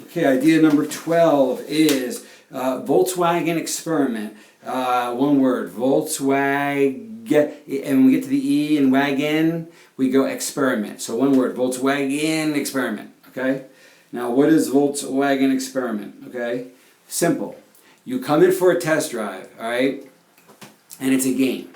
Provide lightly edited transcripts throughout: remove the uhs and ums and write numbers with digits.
Okay, idea number 12 is Volkswagen experiment. One word, Volkswagen. And when we get to the E in wagon, we go experiment. So one word, Volkswagen experiment. Okay? Now, what is Volkswagen experiment? Okay? Simple. You come in for a test drive, all right? And it's a game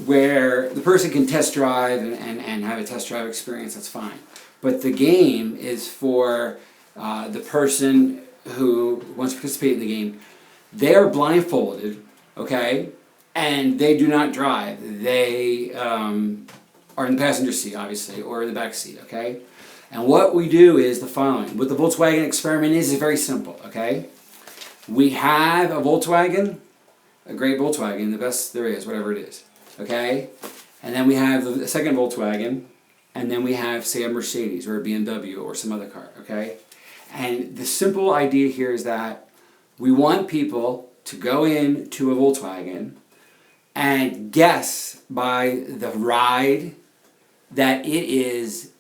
where the person can test drive and have a test drive experience, that's fine. But the game is for the person who wants to participate in the game. They're blindfolded, okay, and they do not drive. They are in the passenger seat, obviously, or in the back seat, okay? And what we do is the following. What the Volkswagen experiment is very simple, okay? We have a Volkswagen, a great Volkswagen, the best there is, whatever it is, okay? And then we have the second Volkswagen, and then we have, say, a Mercedes or a BMW or some other car, okay? And the simple idea here is that we want people to go into a Volkswagen and guess by the ride that it is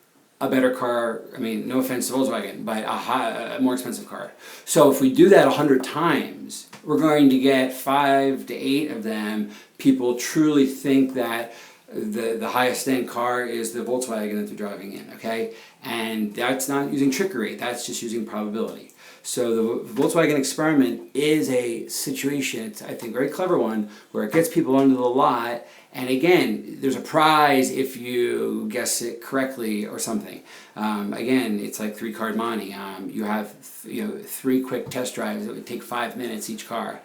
a better car. I mean, no offense to Volkswagen, but a more expensive car. So if we do that 100 times, we're going to get 5 to 8 of them. People truly think that the highest end car is the Volkswagen that they're driving in, okay? And that's not using trickery, that's just using probability. So the Volkswagen experiment is a situation, it's, I think, a very clever one, where it gets people onto the lot, and again, there's a prize if you guess it correctly or something. Again, it's like 3-card monte. You have 3 quick test drives that would take 5 minutes each car.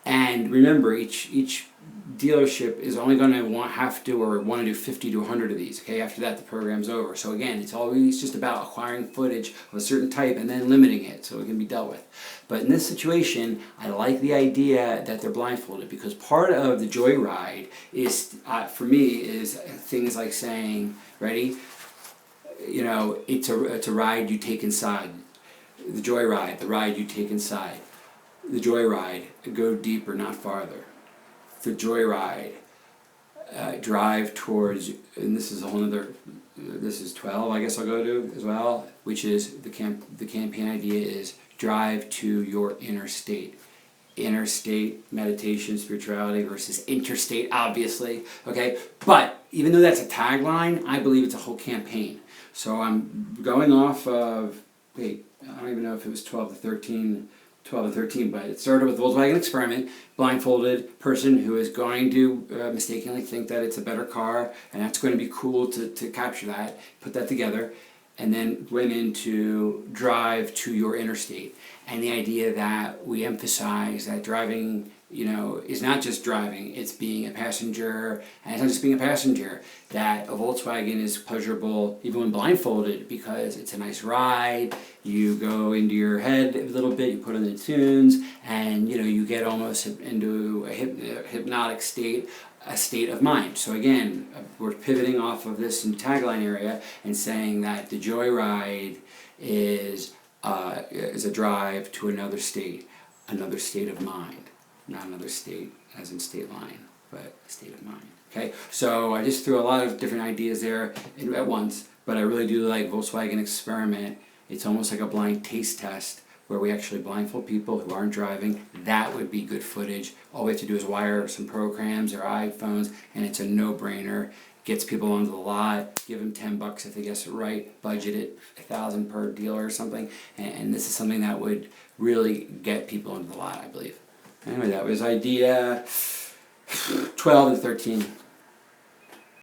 And remember, each dealership is only going to want to do 50 to 100 of these. Okay, after that the program's over. So again, it's always just about acquiring footage of a certain type and then limiting it so it can be dealt with. But in this situation, I like the idea that they're blindfolded, because part of the joyride is, for me, is things like saying, ready? It's a ride you take inside. The joyride, the ride you take inside. The joyride, go deeper, not farther. The joyride, drive towards, and this is a whole other, this is 12, I guess I'll go to as well, which is the campaign idea is drive to your inner state. Interstate meditation, spirituality versus interstate, obviously, okay? But even though that's a tagline, I believe it's a whole campaign. So I'm going off of, I don't even know if it was 12 to 13, but it started with Volkswagen experiment, blindfolded person who is going to mistakenly think that it's a better car, and that's going to be cool to capture that, put that together, and then went into drive to your interstate. And the idea that we emphasize that driving, is not just driving, it's being a passenger, and it's not just being a passenger, that a Volkswagen is pleasurable even when blindfolded because it's a nice ride, you go into your head a little bit, you put on the tunes, and you get almost into a hypnotic state, a state of mind. So again, we're pivoting off of this in tagline area and saying that the joyride is a drive to another state of mind. Not another state as in state line, but a state of mind. Okay, so I just threw a lot of different ideas there at once, but I really do like Volkswagen experiment. It's almost like a blind taste test where we actually blindfold people who aren't driving. That would be good footage. All we have to do is wire some programs or iPhones, and it's a no-brainer. Gets people onto the lot, give them $10 if they guess it right, budget it $1,000 per dealer or something, and this is something that would really get people into the lot, I believe. Anyway, that was idea 12 and 13.